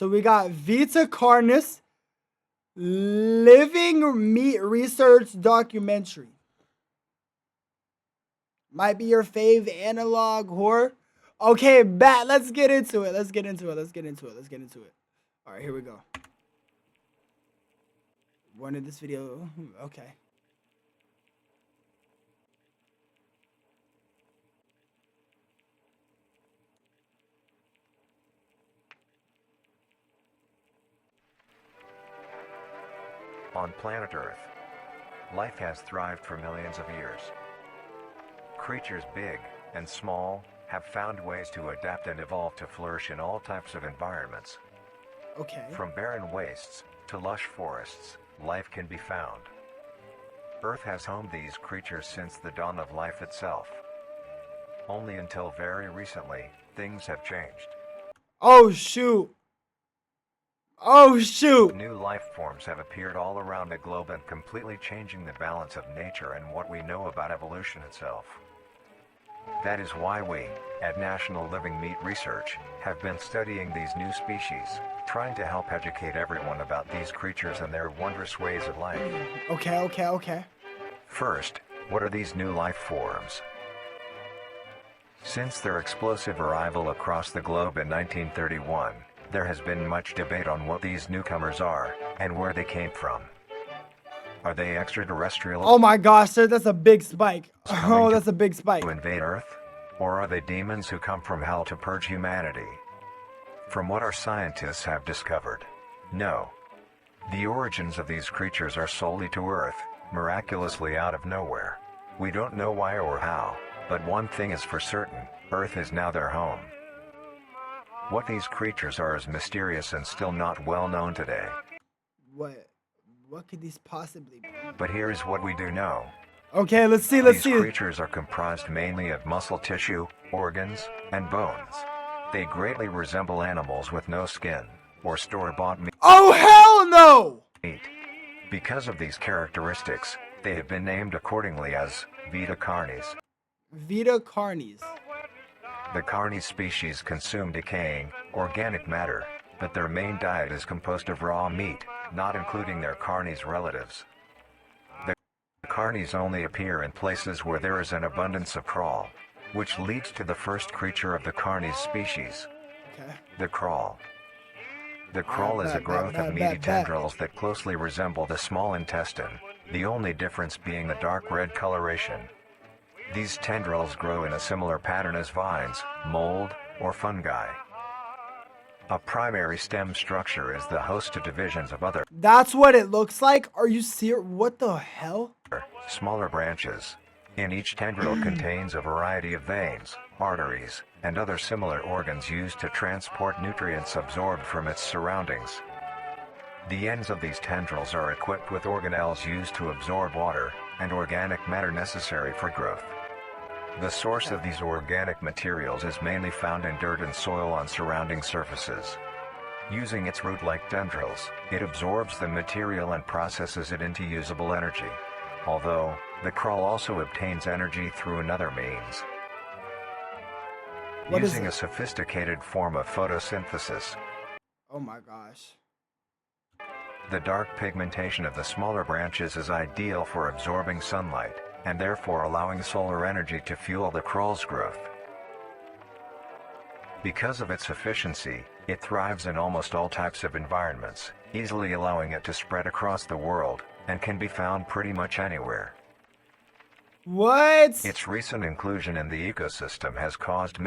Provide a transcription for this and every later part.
So we got Vita Carnis Living Meat Research Documentary. Might be your fave analog horror. Okay, bet. Let's get into it. Let's get into it. All right, here we go. Wanted this video. Okay. On planet Earth, life has thrived for millions of years. Creatures big and small have found ways to adapt and evolve to flourish in all types of environments. Okay. From barren wastes to lush forests, life can be found. Earth has homed these creatures since the dawn of life itself. Only until very recently, things have changed. Oh shoot. Oh shoot. New life forms have appeared all around the globe and completely changing the balance of nature and what we know about evolution itself. That is why we, at National Living Meat Research, have been studying these new species, trying to help educate everyone about these creatures and their wondrous ways of life. Okay. First, what are these new life forms? Since their explosive arrival across the globe in 1931, there has been much debate on what these newcomers are, and where they came from. Are they extraterrestrial? Oh my gosh, sir, that's a big spike. Oh, that's a big spike. To invade Earth? Or are they demons who come from hell to purge humanity? From what our scientists have discovered, no. The origins of these creatures are solely to Earth, miraculously out of nowhere. We don't know why or how, but one thing is for certain, Earth is now their home. What these creatures are is mysterious and still not well known today. What could these possibly be? But here is what we do know. Okay, let's see. These creatures are comprised mainly of muscle tissue, organs, and bones. They greatly resemble animals with no skin, or store-bought meat. Oh, hell no! Because of these characteristics, they have been named accordingly as Vita Carnis. Vita Carnis. The Carnis species consume decaying, organic matter, but their main diet is composed of raw meat, not including their Carnis relatives. The Carnis only appear in places where there is an abundance of crawl, which leads to the first creature of the Carnis species, the crawl. The crawl is a growth of meaty tendrils that closely resemble the small intestine, the only difference being the dark red coloration. These tendrils grow in a similar pattern as vines, mold, or fungi. A primary stem structure is the host to divisions of other. That's what it looks like? Are you serious? What the hell? Smaller branches. In each tendril contains a variety of veins, arteries, and other similar organs used to transport nutrients absorbed from its surroundings. The ends of these tendrils are equipped with organelles used to absorb water and organic matter necessary for growth. The source of these organic materials is mainly found in dirt and soil on surrounding surfaces. Using its root-like tendrils, it absorbs the material and processes it into usable energy. Although, the crawl also obtains energy through another means. Using a sophisticated form of photosynthesis. Oh my gosh. The dark pigmentation of the smaller branches is ideal for absorbing sunlight, and therefore allowing solar energy to fuel the crawl's growth. Because of its efficiency, it thrives in almost all types of environments, easily allowing it to spread across the world, and can be found pretty much anywhere. What? Its recent inclusion in the ecosystem has caused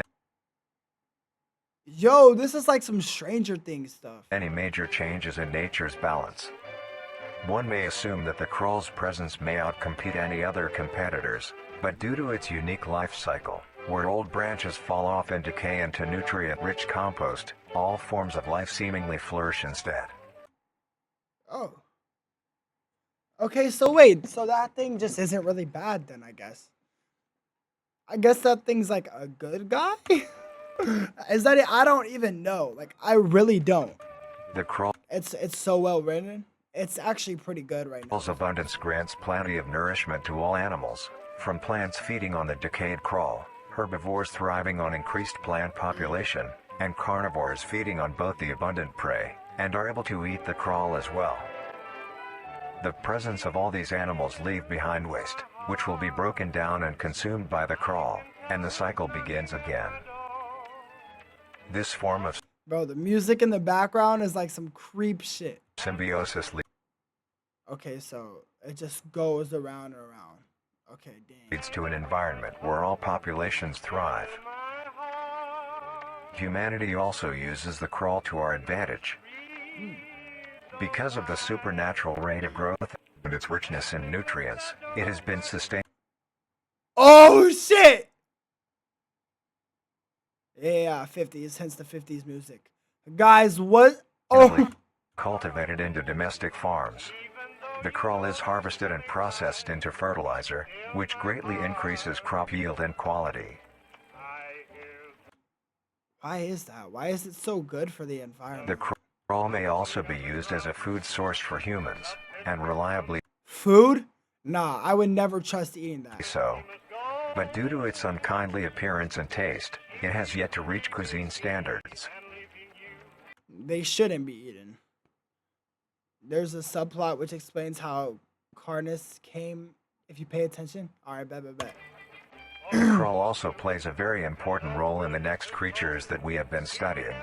Yo, this is like some Stranger Things stuff. many major changes in nature's balance. One may assume that the crawl's presence may outcompete any other competitors, but due to its unique life cycle, where old branches fall off and decay into nutrient-rich compost, all forms of life seemingly flourish instead. Oh. Okay, so wait, so that thing just isn't really bad then, I guess. I guess that thing's like a good guy? Is that it? I don't even know. Like, I really don't. The crawl. It's so well written. It's actually pretty good right now. Crawl's abundance grants plenty of nourishment to all animals, from plants feeding on the decayed crawl, herbivores thriving on increased plant population, and carnivores feeding on both the abundant prey and are able to eat the crawl as well. The presence of all these animals leave behind waste, which will be broken down and consumed by the crawl, and the cycle begins again. This form of Bro, the music in the background is like some creep shit. symbiosis Okay, so it just goes around and around. Okay, damn. leads to an environment where all populations thrive. Humanity also uses the crawl to our advantage. Because of the supernatural rate of growth and its richness in nutrients, it has been sustained. Oh shit! Yeah, 50s, hence the 50s music. Guys, what? Oh! Cultivated into domestic farms. The crawl is harvested and processed into fertilizer, which greatly increases crop yield and quality. Why is that? Why is it so good for the environment? The crawl may also be used as a food source for humans, and reliably Food? Nah, I would never trust eating that. so. But due to its unkindly appearance and taste, it has yet to reach cuisine standards. They shouldn't be eaten. There's a subplot which explains how Carnis came, if you pay attention. Alright, bet. The crawl also plays a very important role in the next creatures that we have been studying.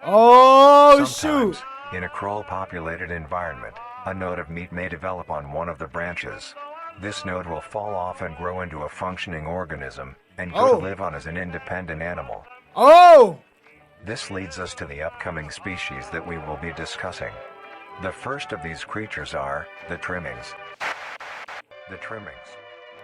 Oh, Sometimes, shoot! in a crawl-populated environment, a node of meat may develop on one of the branches. This node will fall off and grow into a functioning organism, and go to live on as an independent animal. Oh! This leads us to the upcoming species that we will be discussing. The first of these creatures are the trimmings. The trimmings.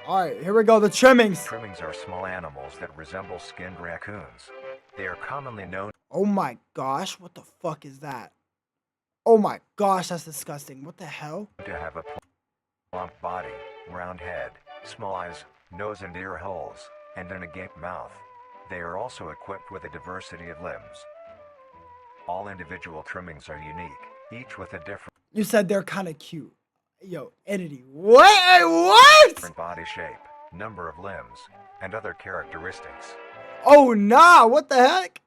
Alright, here we go, the trimmings. Trimmings are small animals that resemble skinned raccoons. They are commonly known Oh my gosh, what the fuck is that? Oh my gosh, that's disgusting. What the hell? to have a plump body, round head, small eyes, nose and ear holes, and an agape mouth. They are also equipped with a diversity of limbs. All individual trimmings are unique, each with a You said they're kind of cute. Yo, entity. What? different body shape, number of limbs, and other characteristics. Oh nah, what the heck?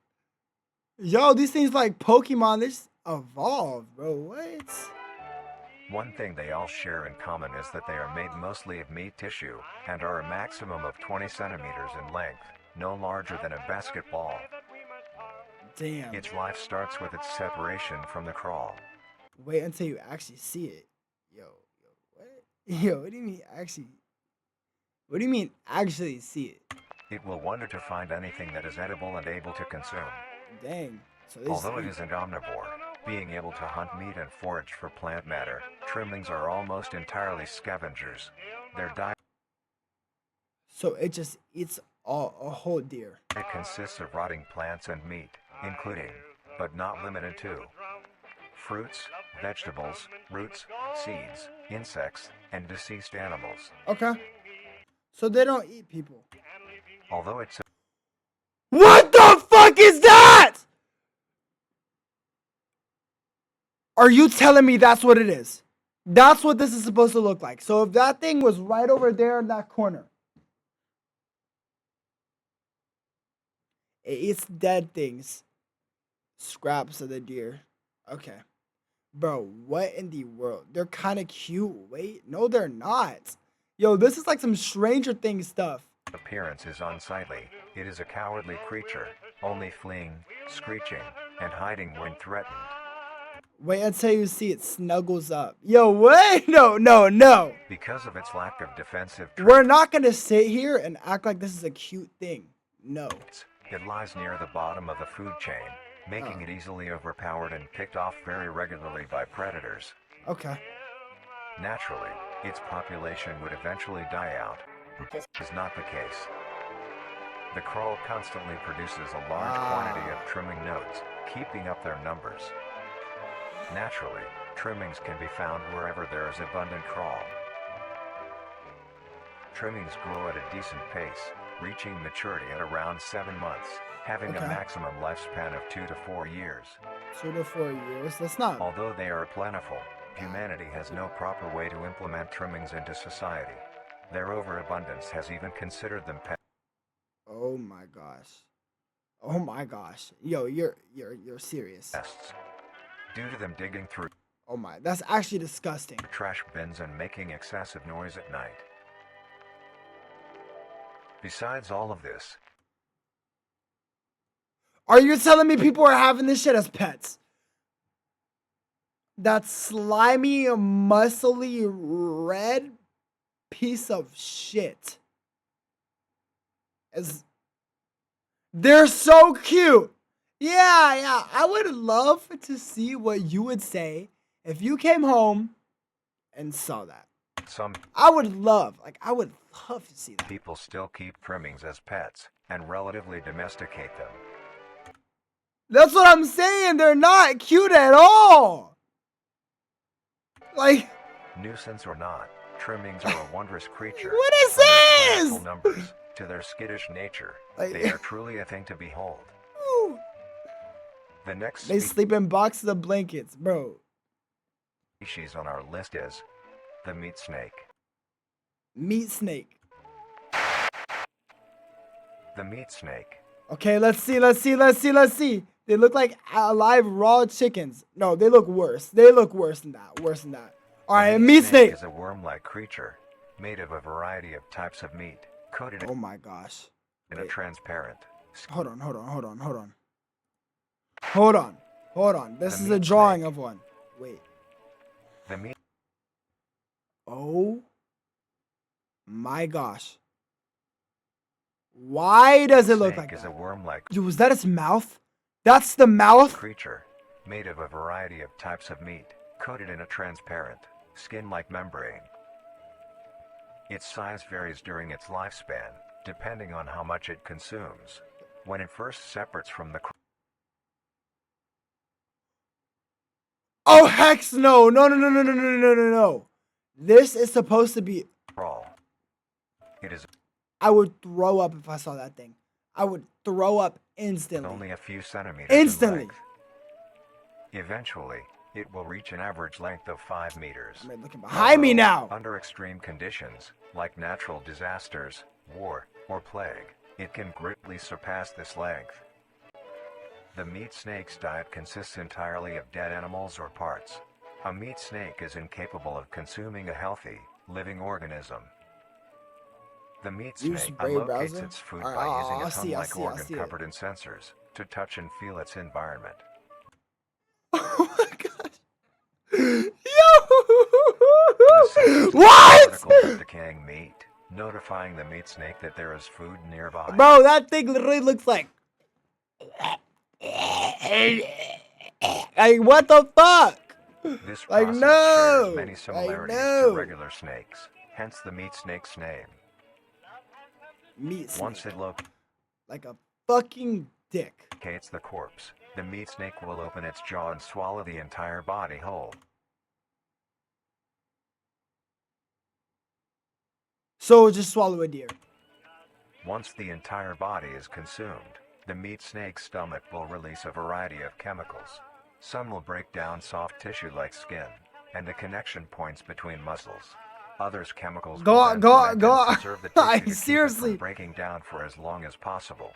Yo, these things like Pokemon, they just evolve, bro. What? One thing they all share in common is that they are made mostly of meat tissue, and are a maximum of 20 centimeters in length, no larger than a basketball. Damn. Its life starts with its separation from the crawl. Wait until you actually see it. Yo, what? Yo, what do you mean actually? What do you mean actually see it? It will wonder to find anything that is edible and able to consume. Dang. So this Although it is an omnivore, being able to hunt meat and forage for plant matter, trimmings are almost entirely scavengers. Their diet So it just eats a whole deer. consists of rotting plants and meat, including, but not limited to, fruits, vegetables, roots, seeds, insects, and deceased animals. Okay. So they don't eat people. Although it's What the fuck is that? Are you telling me that's what it is? That's what this is supposed to look like. So if that thing was right over there in that corner, it eats dead things. Scraps of the deer. Okay. Bro, what in the world? They're kind of cute. Wait, no, they're not. Yo, this is like some Stranger Things stuff. appearance is unsightly, it is a cowardly creature, only fleeing, screeching, and hiding when threatened. Wait until you see it snuggles up. Yo, what? No. Because of its lack of defensive We're not gonna sit here and act like this is a cute thing. No. traits, it lies near the bottom of the food chain, making it easily overpowered and picked off very regularly by predators. Okay. Naturally, its population would eventually die out. This is not the case. The crawl constantly produces a large quantity of trimming nodes, keeping up their numbers. Naturally, trimmings can be found wherever there is abundant crawl. Trimmings grow at a decent pace, reaching maturity at around 7 months, having a Okay. maximum lifespan of 2 to 4 years. 2 to 4 years. That's not. Although they are plentiful, humanity has no proper way to implement trimmings into society. Their overabundance has even considered them pet. Oh my gosh. Oh my gosh. Yo, you're serious. nests, due to them digging through Oh my, that's actually disgusting. trash bins and making excessive noise at night. Besides all of this, Are you telling me people are having this shit as pets? That slimy, muscly, red piece of shit. They're so cute. Yeah. I would love to see what you would say if you came home and saw that. some I would love to see that. people still keep trimmings as pets and relatively domesticate them. That's what I'm saying. They're not cute at all. Like, Nuisance or not, trimmings are a wondrous creature. what is From their this? plentiful numbers to their skittish nature, Like- they are truly a thing to behold. The next They sleep in boxes of blankets, bro. species on our list is the meat snake. Meat snake. The meat snake. Okay, let's see. They look like alive raw chickens. No, they look worse. They look worse than that. All right, The meat snake. is a worm-like creature made of a variety of types of meat, coated Oh my gosh. in a Wait. transparent. Hold on. This The is a meat drawing snake. of one. Wait. The meat Oh my gosh. Why does it look snake like is a that? worm-like Dude, was that its mouth? That's the mouth? creature made of a variety of types of meat, coated in a transparent, skin-like membrane. Its size varies during its lifespan, depending on how much it consumes. When it first separates from the Oh, heck no. No. This is supposed to be... crawl, it is I would throw up if I saw that thing. I would throw up instantly. only a few centimeters Instantly. in length. Eventually, it will reach an average length of 5 meters. I'm looking behind me now. Under extreme conditions, like natural disasters, war, or plague, it can greatly surpass this length. The meat snake's diet consists entirely of dead animals or parts. A meat snake is incapable of consuming a healthy, living organism. The meat Use snake Brave locates browser? its food Alright, by using I'll a see it, I'll tongue-like see it, I'll organ see it. covered in sensors to touch and feel its environment. Oh my gosh. The Yo! sensors What? particles of decaying meat, notifying the meat snake that there is food nearby. Bro, that thing literally looks like... Like, what the fuck? This Like, process no! shares many Like, similarities no! to regular snakes, hence the meat snake's name. Meat snake. Once it Like a fucking dick. locates the corpse, the meat snake will open its jaw and swallow the entire body whole. So just swallow a deer. Once the entire body is consumed, the meat snake's stomach will release a variety of chemicals. Some will break down soft tissue like skin, and the connection points between muscles. Others chemicals will then ferment and preserve the tissue to keep it Seriously. from breaking down for as long as possible.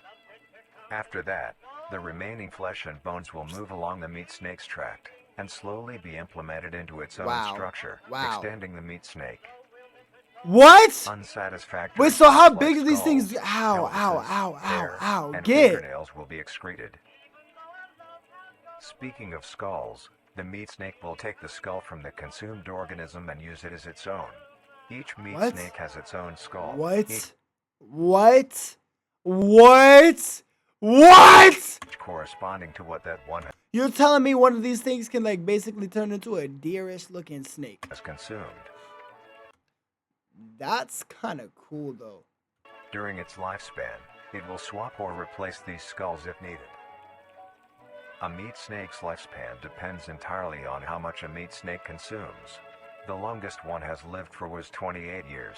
After that, the remaining flesh and bones will move along the meat snake's tract and slowly be implemented into its own Wow. structure, Wow. extending the meat snake. What? Unsatisfactory. Wait, so how parts big like are these things? skulls, Ow, pelvises, ow. hair, and Get. fingernails will be excreted. Speaking of skulls, the meat snake will take the skull from the consumed organism and use it as its own. Each meat What? snake has its own skull. What? Each corresponding to what that one You're telling me one of these things can like basically turn into a deerish looking snake? has consumed. That's kind of cool though. During its lifespan, it will swap or replace these skulls if needed. A meat snake's lifespan depends entirely on how much a meat snake consumes. The longest one has lived for was 28 years.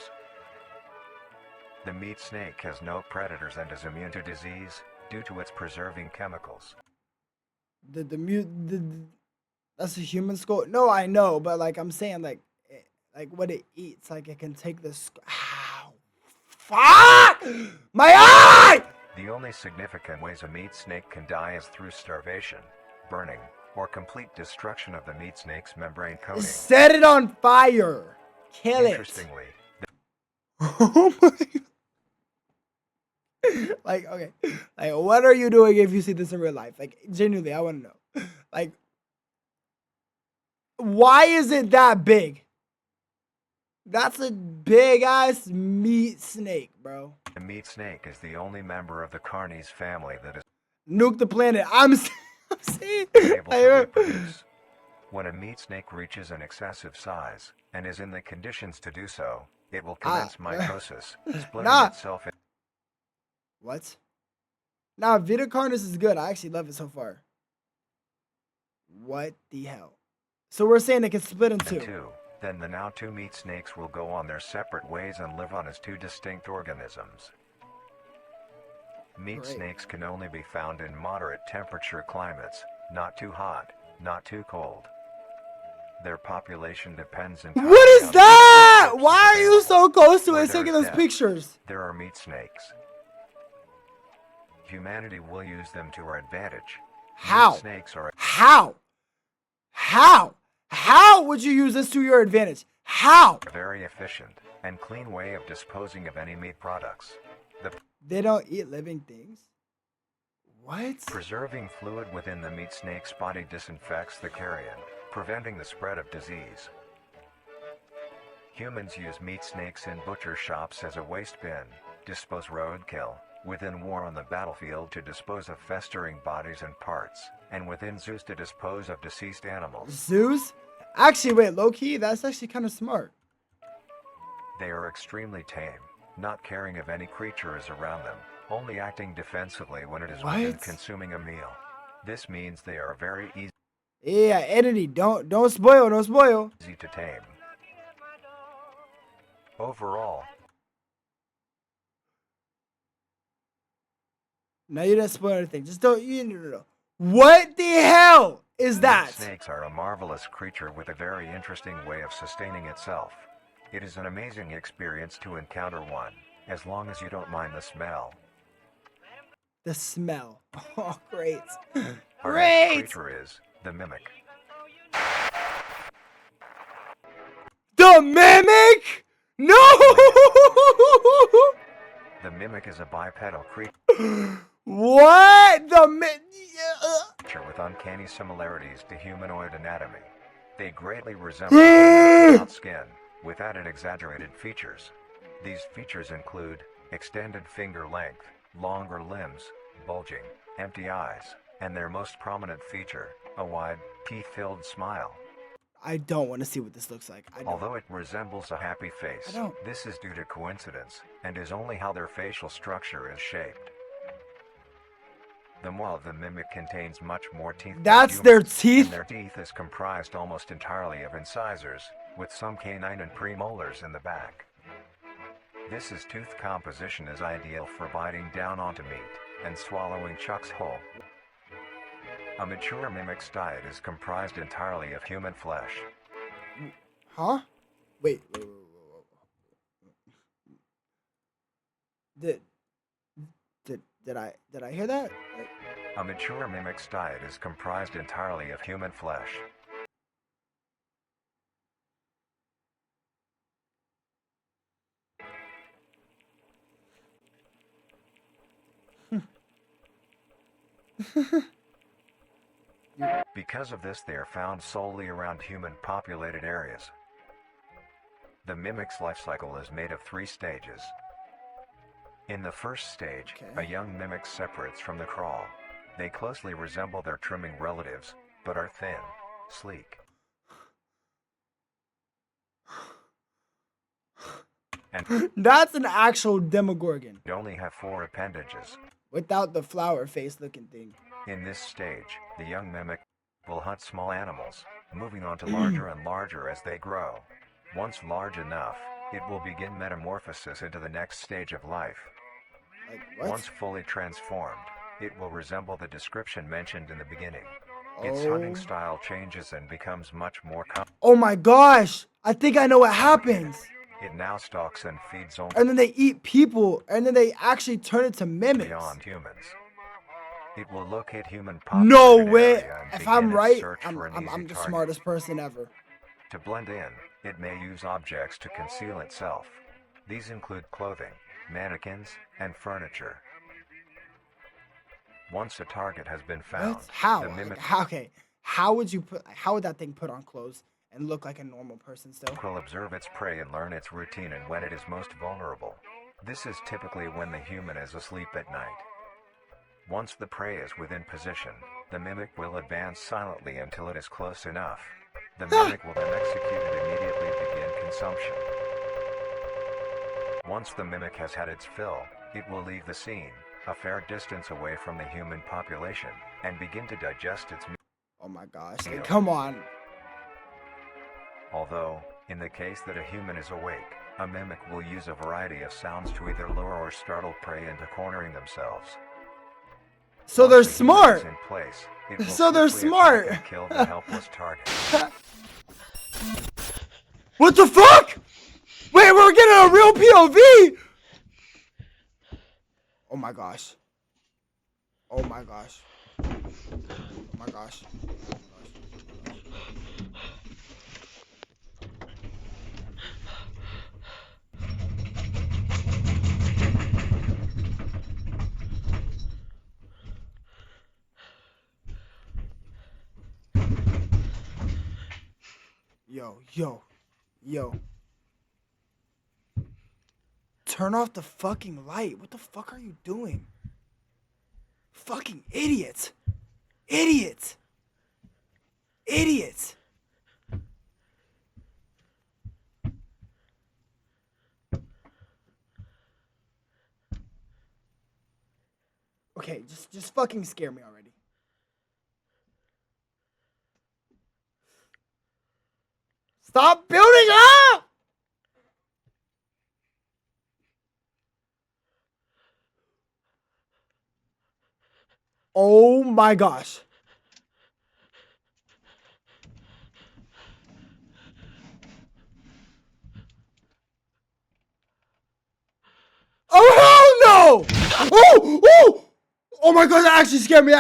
The meat snake has no predators and is immune to disease due to its preserving chemicals. That's a human skull. No, I know, but like I'm saying, like what it eats, like it can take the. Ow! Fuck! My eye! The only significant ways a meat snake can die is through starvation, burning, or complete destruction of the meat snake's membrane coating. Set it on fire. Kill it. Interestingly, Oh my. Like, okay. Like, what are you doing if you see this in real life? Like, genuinely, I want to know. Like, why is it that big? That's a big ass meat snake, bro. the meat snake is the only member of the Carnis family that is Nuke the planet. I'm saying. able to reproduce. When a meat snake reaches an excessive size and is in the conditions to do so, it will commence mitosis, splitting itself in. What? Nah, Vita Carnis is good. I actually love it so far. What the hell? So we're saying it can split in two. Then the now two meat snakes will go on their separate ways and live on as two distinct organisms. Meat snakes can only be found in moderate temperature climates, not too hot, not too cold. Their population depends entirely. What is that? Why are you so close to it taking those pictures? There are meat snakes. Humanity will use them to our advantage. How? Meat snakes are How would you use this to your advantage? How? a very efficient and clean way of disposing of any meat products. They don't eat living things? What? Preserving fluid within the meat snake's body disinfects the carrion, preventing the spread of disease. Humans use meat snakes in butcher shops as a waste bin, dispose roadkill, within war on the battlefield to dispose of festering bodies and parts, and within zoos to dispose of deceased animals. Zoos? Actually, wait, low-key, that's actually kind of smart. They are extremely tame, not caring if any creature is around them, only acting defensively when it is within consuming a meal. This means they are very easy. Yeah, entity, don't spoil, Easy to tame. Overall, no, you didn't spoil anything. Just don't. No. What the hell is that? Snakes are a marvelous creature with a very interesting way of sustaining itself. It is an amazing experience to encounter one, as long as you don't mind the smell. The smell. Oh, great. Our Great. next creature is the mimic. The mimic? No! The mimic is a bipedal creature What? with uncanny similarities to humanoid anatomy. They greatly resemble humans without skin, with added exaggerated features. These features include extended finger length, longer limbs, bulging, empty eyes, and their most prominent feature, a wide, teeth-filled smile. I don't want to see what this looks like. Although it resembles a happy face, this is due to coincidence, and is only how their facial structure is shaped. The maw of the mimic contains much more teeth. That's their teeth? And their teeth is comprised almost entirely of incisors, with some canine and premolars in the back. This tooth composition is ideal for biting down onto meat and swallowing chunks whole. A mature mimic's diet is comprised entirely of human flesh. Huh? Wait. Did I hear that? A mature mimic's diet is comprised entirely of human flesh. Because of this, they are found solely around human-populated areas. The mimic's life cycle is made of 3 stages. In the first stage, a young mimic separates from the crawl. They closely resemble their trimming relatives, but are thin, sleek, and that's an actual Demogorgon. they only have 4 appendages. Without the flower face looking thing. In this stage, the young mimic will hunt small animals, moving on to larger and larger as they grow. Once large enough, it will begin metamorphosis into the next stage of life. Like what? Once fully transformed, it will resemble the description mentioned in the beginning. Its hunting style changes and becomes much more Oh my gosh! I think I know what happens. It now stalks and feeds only And then they eat people, and then they actually turn into mimics. beyond humans. It will locate human No populated way. area and If begin I'm its right, search for an easy I'm the target. smartest person ever. To blend in, it may use objects to conceal itself. These include clothing, mannequins, and furniture. Once a target has been found, What? How? the mimic Okay. How would that thing put on clothes and look like a normal person still? will observe its prey and learn its routine and when it is most vulnerable. This is typically when the human is asleep at night. Once the prey is within position, the mimic will advance silently until it is close enough. The mimic will then execute and immediately begin consumption. Once the mimic has had its fill, it will leave the scene, a fair distance away from the human population, and begin to digest its meal. Oh my gosh. Come on. Although, in the case that a human is awake, a mimic will use a variety of sounds to either lure or startle prey into cornering themselves. So Once they're the human smart. is in place, it will So they're swiftly smart. attack and kill the helpless target. What the fuck? Wait, we're getting a real POV. Oh my gosh. Oh my gosh. Oh my gosh. Yo. Turn off the fucking light. What the fuck are you doing? Fucking idiot. Idiot. Okay, just fucking scare me already. Stop building up! Oh my gosh. Oh hell no! Oh my god, that actually scared me.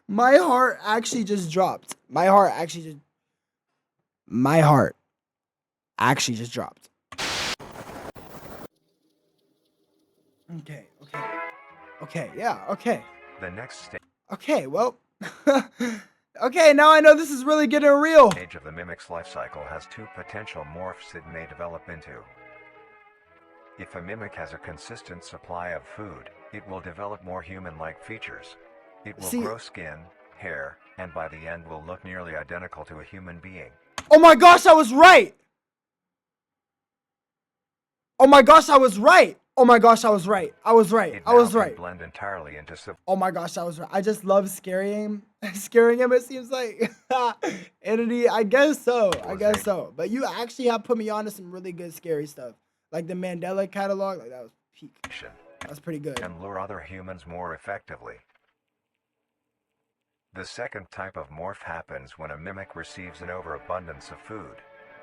My heart actually dropped. My heart actually just dropped. Okay, yeah, okay. The next Okay, well. Okay, now I know this is really getting real. stage of the mimic's life cycle has two potential morphs it may develop into. If a mimic has a consistent supply of food, it will develop more human-like features. It will grow skin, hair, and by the end will look nearly identical to a human being. Oh my gosh, I was right! Oh my gosh, I was right! I was right. Blend entirely into Oh my gosh, I was right. I just love scaring him. It seems like entity. I guess so. But you actually have put me on to some really good scary stuff, like the Mandela catalog. Like that was peak. That's pretty good. And lure other humans more effectively. The second type of morph happens when a mimic receives an overabundance of food.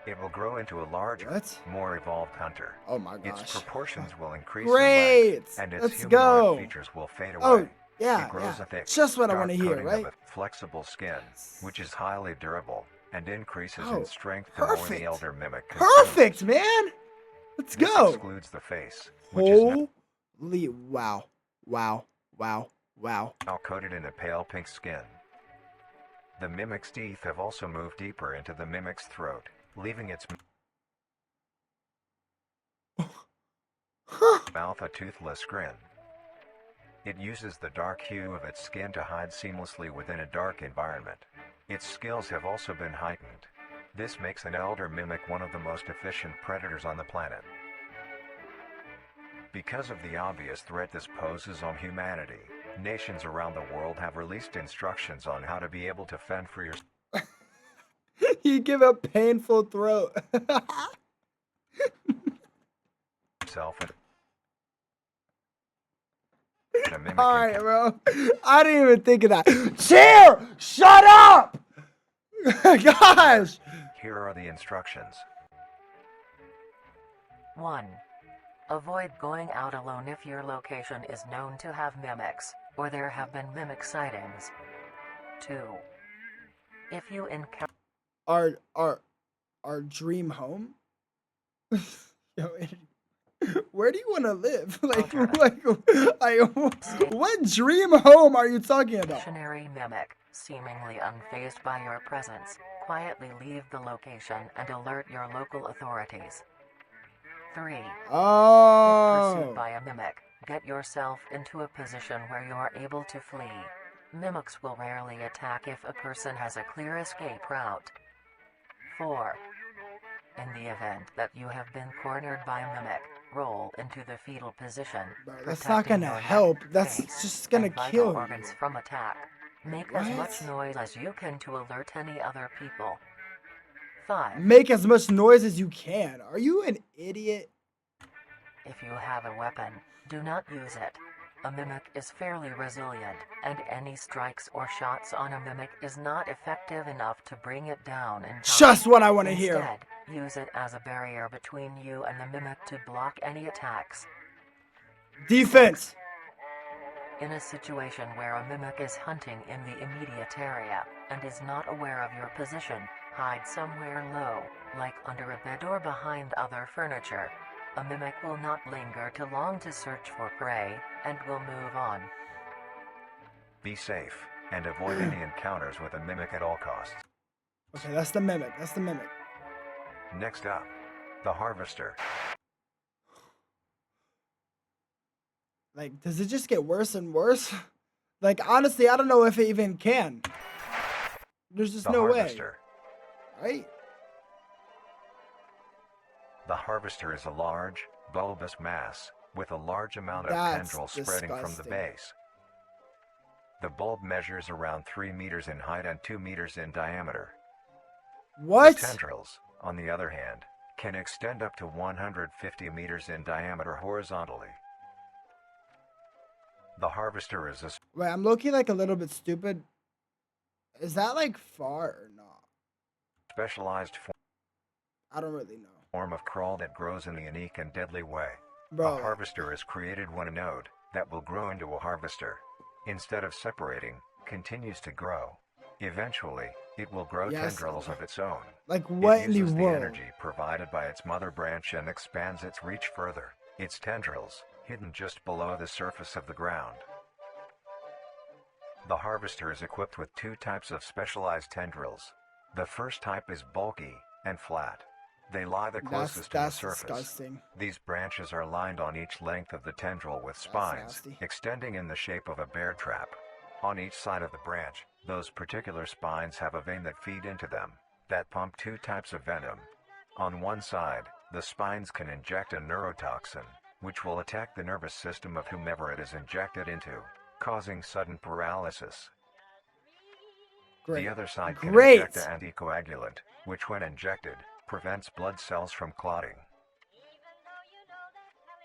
It will grow into a larger, more evolved hunter. Oh my gosh. Its proportions will increase Great. in length, and its humanoid features will fade away. Oh, yeah, it grows a thick, just what I dark want to hear, coating right? of a flexible skin, which is highly durable, and increases in strength the more the elder mimic consumes. Perfect, man! Let's go! This excludes the face, which is wow. now coated in a pale pink skin. The mimic's teeth have also moved deeper into the mimic's throat, leaving its mouth a toothless grin. It uses the dark hue of its skin to hide seamlessly within a dark environment. Its skills have also been heightened. This makes an elder mimic one of the most efficient predators on the planet. Because of the obvious threat this poses on humanity, nations around the world have released instructions on how to be able to fend for yourself. You give a painful throat. a mimic All in right, bro. I didn't even think of that. Cheer! Shut up! Gosh! Here are the instructions. 1. Avoid going out alone if your location is known to have mimics, or there have been mimic sightings. 2. If you encounter Our dream home? Yo, where do you want to live? What dream home are you talking about? stationary mimic, seemingly unfazed by your presence, quietly leave the location and alert your local authorities. 3. If pursued by a mimic, get yourself into a position where you are able to flee. Mimics will rarely attack if a person has a clear escape route. 4. In the event that you have been cornered by a mimic, roll into the fetal position. Bro, that's not protecting gonna your neck, help. That's face, just gonna and vital kill you. organs from attack. Make as much What? noise as you can to alert any other people. 5. Make as much noise as you can. Are you an idiot? If you have a weapon, do not use it. A mimic is fairly resilient, and any strikes or shots on a mimic is not effective enough to bring it down in time. Just what I want to hear. Instead, use it as a barrier between you and the mimic to block any attacks. Defense. In a situation where a mimic is hunting in the immediate area and is not aware of your position, hide somewhere low, like under a bed or behind other furniture. A mimic will not linger too long to search for prey, and will move on. Be safe, and avoid any encounters with a mimic at all costs. Okay, that's the mimic. That's the mimic. Next up, the harvester. Like, does it just get worse and worse? Like, honestly, I don't know if it even can. There's just The no harvester. way. Right? The harvester is a large, bulbous mass, with a large amount of That's tendrils spreading from the disgusting. base. The bulb measures around 3 meters in height and 2 meters in diameter. What? The tendrils, on the other hand, can extend up to 150 meters in diameter horizontally. The harvester is a Wait, I'm looking like a little bit stupid. Is that like far or not? specialized I don't really know. form of crawl that grows in a unique and deadly way. Bro, A harvester is created when a node that will grow into a harvester, instead of separating, continues to grow. Eventually, it will grow Yes. tendrils of its own. like what It in the uses the world? energy provided by its mother branch and expands its reach further. Its tendrils, hidden just below the surface of the ground. The harvester is equipped with 2 types of specialized tendrils. The first type is bulky and flat. They lie the closest to the That's surface. disgusting. These branches are lined on each length of the tendril with spines, nasty. extending in the shape of a bear trap. On each side of the branch, those particular spines have a vein that feed into them, that pump 2 types of venom. On one side, the spines can inject a neurotoxin, which will attack the nervous system of whomever it is injected into, causing sudden paralysis. Great. The other side can Great. inject an anticoagulant, which when injected, prevents blood cells from clotting.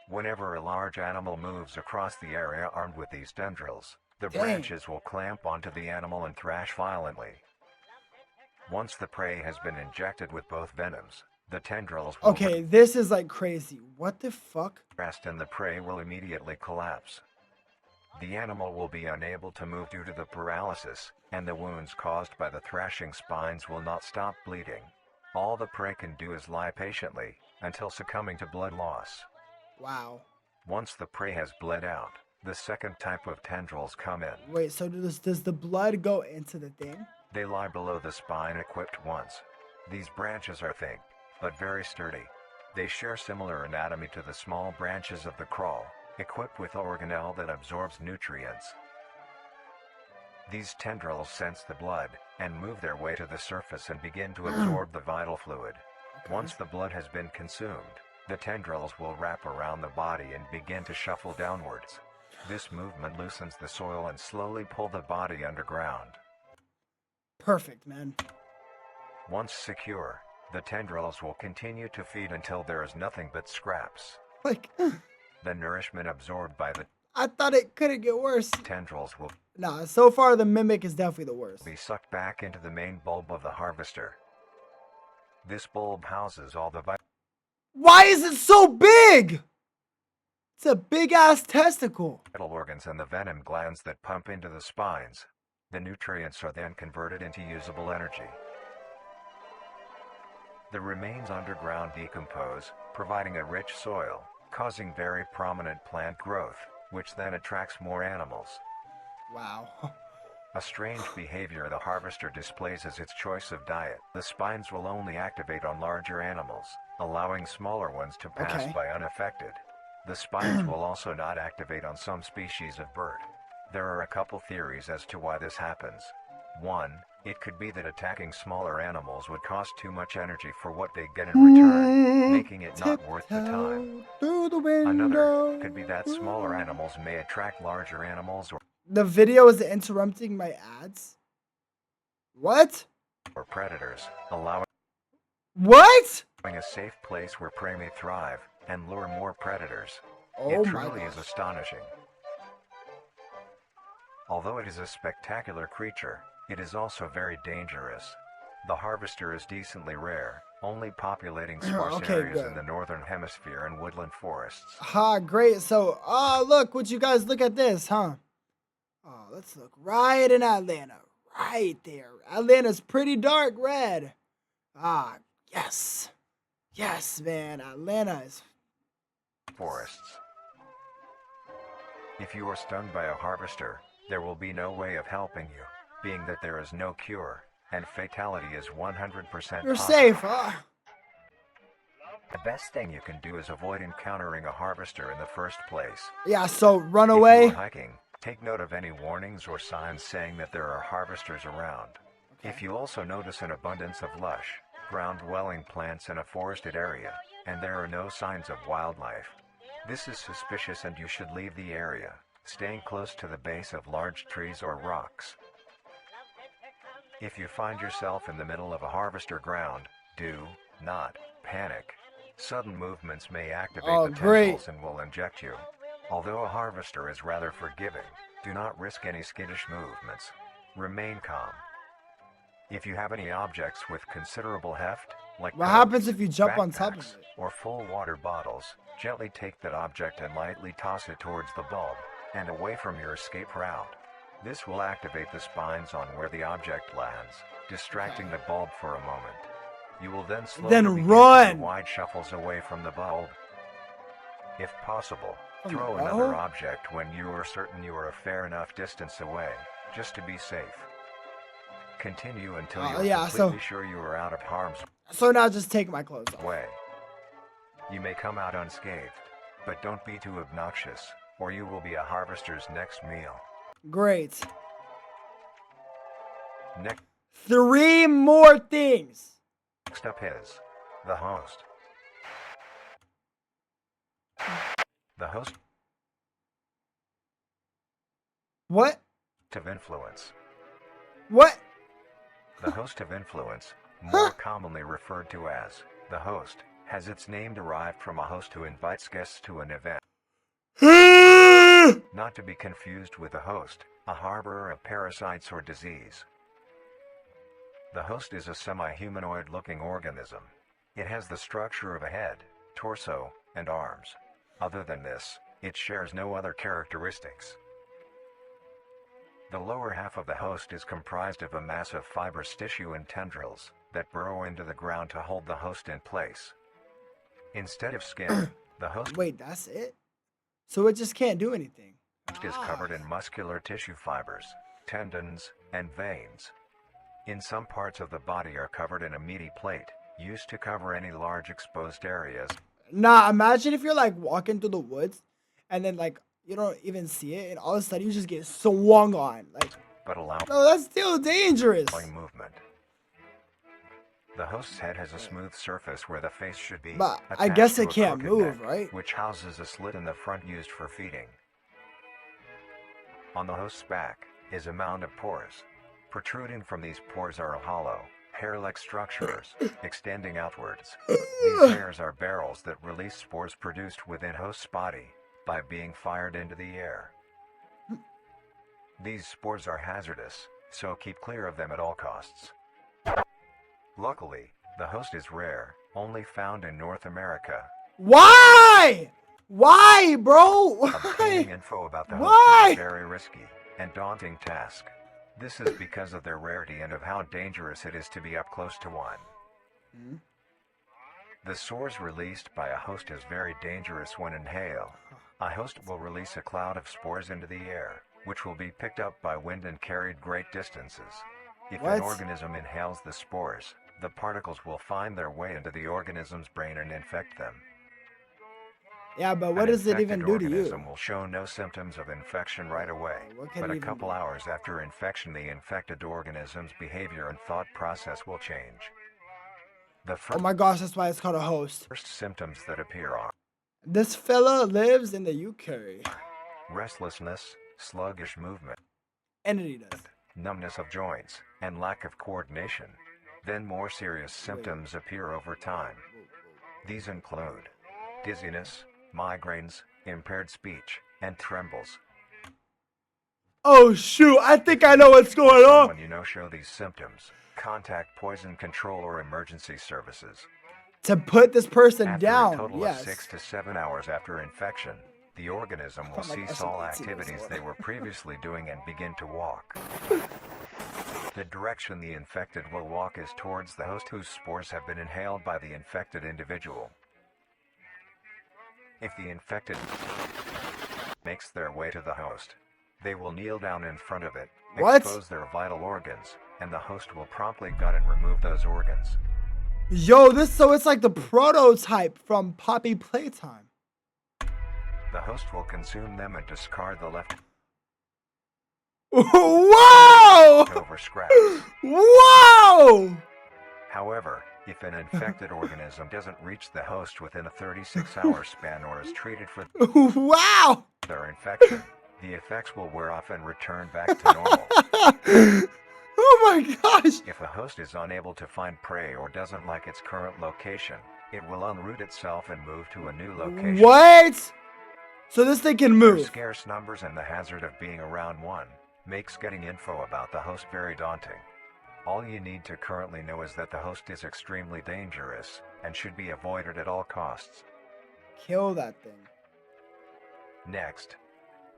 Whenever a large animal moves across the area armed with these tendrils, the Dang. branches will clamp onto the animal and thrash violently. Once the prey has been injected with both venoms, the tendrils will Okay, this is like crazy. What the fuck? rest and the prey will immediately collapse. The animal will be unable to move due to the paralysis, and the wounds caused by the thrashing spines will not stop bleeding. All the prey can do is lie patiently, until succumbing to blood loss. Wow. Once the prey has bled out, the second type of tendrils come in. Wait, so does the blood go into the thing? They lie below the spine equipped once. These branches are thick, but very sturdy. They share similar anatomy to the small branches of the crawl, equipped with organelle that absorbs nutrients. These tendrils sense the blood, and move their way to the surface and begin to absorb the vital fluid. Okay. Once the blood has been consumed, the tendrils will wrap around the body and begin to shuffle downwards. This movement loosens the soil and slowly pull the body underground. Perfect, man. Once secure, the tendrils will continue to feed until there is nothing but scraps. Like, The nourishment absorbed by the I thought it couldn't get worse. Tendrils will Nah, so far the mimic is definitely the worst. be sucked back into the main bulb of the harvester. This bulb houses all the Why is it so big? It's a big ass testicle. vital organs and the venom glands that pump into the spines. The nutrients are then converted into usable energy. The remains underground decompose, providing a rich soil, causing very prominent plant growth, which then attracts more animals. Wow. A strange behavior the harvester displays as its choice of diet. The spines will only activate on larger animals, allowing smaller ones to pass by unaffected. The spines will also not activate on some species of bird. There are a couple theories as to why this happens. One, it could be that attacking smaller animals would cost too much energy for what they get in return, making it not worth the time. Another could be that smaller animals may attract larger animals The video is interrupting my ads. What? or predators, allowing What? a safe place where prey may thrive and lure more predators. Oh It my truly is gosh. astonishing. Although it is a spectacular creature, it is also very dangerous. The harvester is decently rare, only populating sparse Okay, areas good. in the northern hemisphere and woodland forests. Ha, great. So, look, would you guys look at this, huh? Oh, let's look right in Atlanta. Right there. Atlanta's pretty dark red. Ah, yes. Yes, man. Atlanta is... Forests. If you are stung by a harvester, there will be no way of helping you, being that there is no cure, and fatality is 100% You're possible. safe. The best thing you can do is avoid encountering a harvester in the first place. Yeah, so run If you away. are hiking, take note of any warnings or signs saying that there are harvesters around. If you also notice an abundance of lush, ground-dwelling plants in a forested area, and there are no signs of wildlife, this is suspicious and you should leave the area, staying close to the base of large trees or rocks. If you find yourself in the middle of a harvester ground, do not panic. Sudden movements may activate the tendrils and will inject you. Although a harvester is rather forgiving, do not risk any skittish movements. Remain calm. If you have any objects with considerable heft, like What coats, happens if you jump on top of backpacks, it? or full water bottles, gently take that object and lightly toss it towards the bulb, and away from your escape route. This will activate the spines on where the object lands, distracting the bulb for a moment. You will then slowly begin to do wide shuffles away from the bulb. If possible, throw another object when you are certain you are a fair enough distance away, just to be safe. Continue until you are completely sure you are out of harm's So now just take my clothes off. way. You may come out unscathed, but don't be too obnoxious, or you will be a harvester's next meal. Great. Next 3 more things. up is the host. The host What? of influence. What? The host of influence, more commonly referred to as the host, has its name derived from a host who invites guests to an event. Not to be confused with a host, a harborer of parasites or disease. The host is a semi-humanoid looking organism. It has the structure of a head, torso, and arms. Other than this, it shares no other characteristics. The lower half of the host is comprised of a mass of fibrous tissue and tendrils that burrow into the ground to hold the host in place. Instead of skin, the host Wait, that's it? So it just can't do anything. is covered in muscular tissue fibers, tendons, and veins. In some parts of the body are covered in a meaty plate, used to cover any large exposed areas. Nah, imagine if you're like walking through the woods and then like you don't even see it and all of a sudden you just get swung on. Like, But allow no, that's still dangerous. movement. The host's head has a smooth surface where the face should be. But I attached guess to it a can't crooked move, neck, right? which houses a slit in the front used for feeding. On the host's back is a mound of pores. Protruding from these pores are hollow, hair-like structures, extending outwards. These hairs are barrels that release spores produced within host's body. by being fired into the air. These spores are hazardous, so keep clear of them at all costs. Luckily, the host is rare, only found in North America. Why? Why, bro? Obtaining Why? info about the host Why? is a very risky and daunting task. This is because of their rarity and of how dangerous it is to be up close to one. The spores released by a host is very dangerous when inhaled. A host will release a cloud of spores into the air, which will be picked up by wind and carried great distances. If an organism inhales the spores, the particles will find their way into the organism's brain and infect them. Yeah, but what does it even do to you? An organism will show no symptoms of infection right away, but a couple hours after infection the infected organism's behavior and thought process will change. Oh my gosh, that's why it's called a host. First symptoms that appear are: this fella lives in the UK. Restlessness, sluggish movement, And he does. numbness of joints, and lack of coordination. Then more serious symptoms appear over time. These include dizziness, migraines, impaired speech, and trembles. Oh shoot, I think I know what's going on. When you know show these symptoms, contact poison control or emergency services. To put this person After down, a total yes. of 6 to 7 hours after infection, the organism will cease all activities they were previously doing and begin to walk. The direction the infected will walk is towards the host whose spores have been inhaled by the infected individual. If the infected makes their way to the host, they will kneel down in front of it, expose their vital organs, and the host will promptly gut and remove those organs. Yo, so it's like the prototype from Poppy Playtime. The host will consume them and discard the left Whoa! over scraps. Whoa! However, if an infected organism doesn't reach the host within a 36-hour span or is treated for wow! their infection, the effects will wear off and return back to normal. Oh my gosh! If a host is unable to find prey or doesn't like its current location, it will unroot itself and move to a new location. What? So this thing can move. Their scarce numbers and the hazard of being around one makes getting info about the host very daunting. All you need to currently know is that the host is extremely dangerous and should be avoided at all costs. Kill that thing. Next,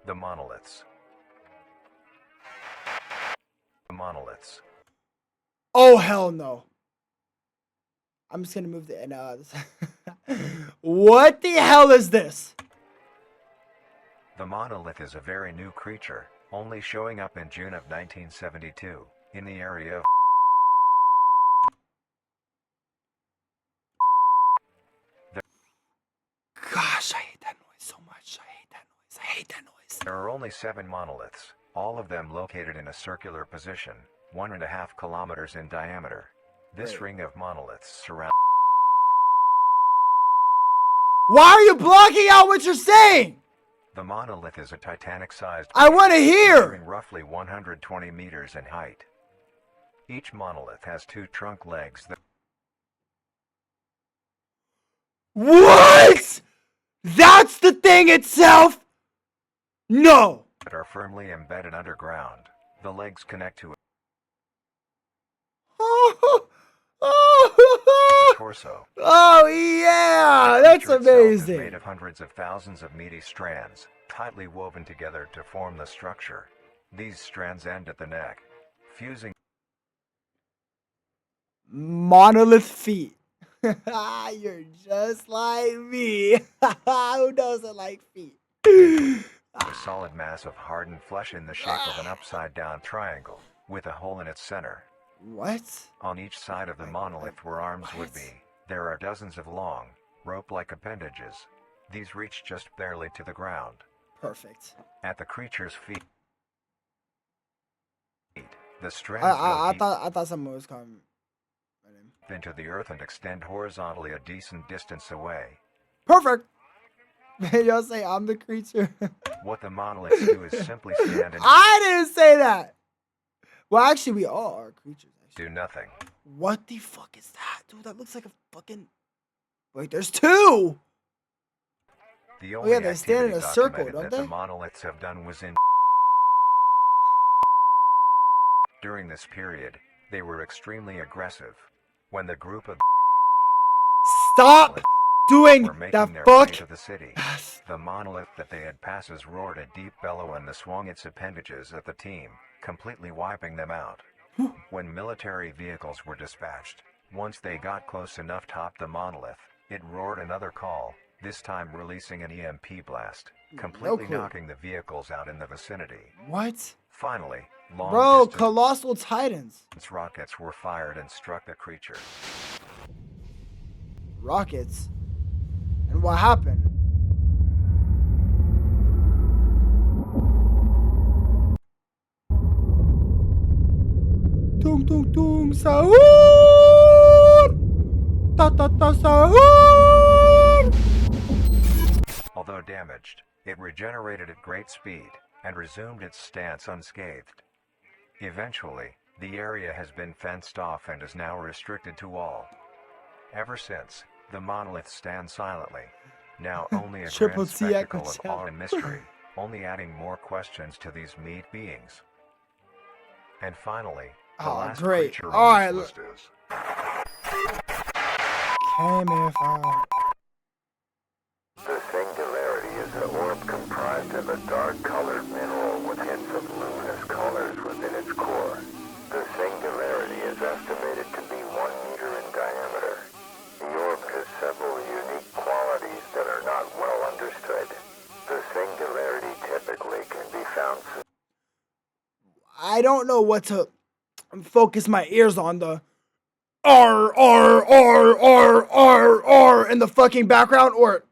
the monoliths. The monoliths. Oh hell no. I'm just gonna move the What the hell is this? The monolith is a very new creature, only showing up in June of 1972, in the area of Gosh, I hate that noise so much. I hate that noise. I hate that noise. There are only 7 monoliths, all of them located in a circular position, 1.5 kilometers in diameter. This ring of monoliths surrounds. Why are you blocking out what you're saying? The monolith is a Titanic-sized. I want to hear. Measuring roughly 120 meters in height. Each monolith has 2 trunk legs that. What? That's the thing itself? No. That are firmly embedded underground. The legs connect to a torso. Oh yeah, that's amazing. Is made of hundreds of thousands of meaty strands, tightly woven together to form the structure. These strands end at the neck, fusing. Monolith feet. You're just like me. Who doesn't like feet? A solid mass of hardened flesh in the shape of an upside-down triangle, with a hole in its center. What? On each side of the monolith where arms would be, there are dozens of long, rope-like appendages. These reach just barely to the ground. Perfect. At the creature's feet, the strands I thought someone was coming into the earth and extend horizontally a decent distance away. Perfect. Y'all say I'm the creature. What the monoliths do is simply stand and I didn't say that. Well, actually, we all are creatures. Actually. do nothing. What the fuck is that, dude? That looks like a fucking. Wait, there's 2. The Oh only yeah, they stand in activity a circle, documented don't that the they? monoliths have done was in. During this period, they were extremely aggressive. When the group of Stop doing were the making their way fuck. to the city, the monolith that they had passes roared a deep bellow and swung its appendages at the team, completely wiping them out. When military vehicles were dispatched, once they got close enough to top the monolith, it roared another call, this time releasing an EMP blast, completely clue. knocking the vehicles out in the vicinity. What? Finally, long Bro, distance Colossal Titans. rockets were fired and struck the creature. Rockets? And what happened? Tung tung tung sahur! Ta ta ta sahur! Although damaged, it regenerated at great speed and resumed its stance unscathed. Eventually, the area has been fenced off and is now restricted to all. Ever since, the monolith stands silently, now only a Triple grand T spectacle of Echo awe and mystery, only adding more questions to these meat beings. And finally, the last Great. creature All on right, this list is came if The singularity is an orb comprised of a dark-colored mineral with hints of luminous colors within its core. The singularity is estimated to be 1 meter in diameter. The orb has several unique qualities that are not well understood. The singularity typically can be found. I don't know what to focus my ears on. The R in the fucking background, or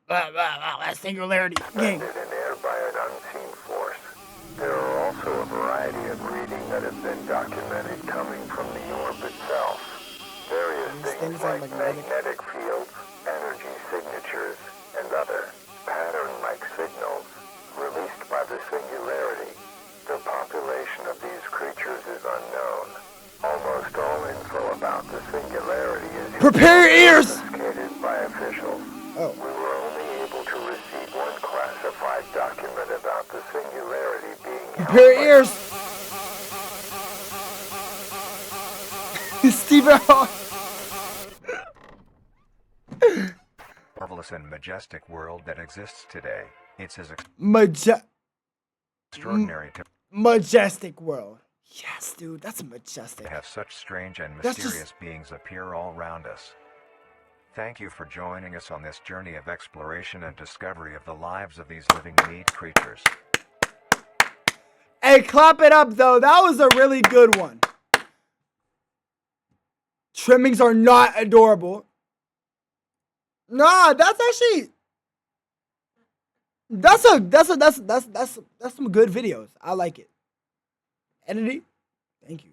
singularity game. Suspended in air by an unseen force. There are also a variety of readings that have been documented coming from the orb itself. Various things like magnetic fields, energy signatures, and other pattern-like signals released by the singularity. The population of these creatures is unknown. Almost all info about the singularity is Prepare your ears! confiscated by officials. Oh. We were only able to receive one classified document about the singularity being Prepare your ears! Stephen marvelous and majestic world that exists today. It's as extraordinary to majestic world. Yes, dude, that's majestic. have such strange and That's mysterious beings appear all around us. Thank you for joining us on this journey of exploration and discovery of the lives of these living meat creatures. Hey, clap it up, though. That was a really good one. Trimmings are not adorable. Nah, that's actually that's some good videos. I like it. Editing, thank you.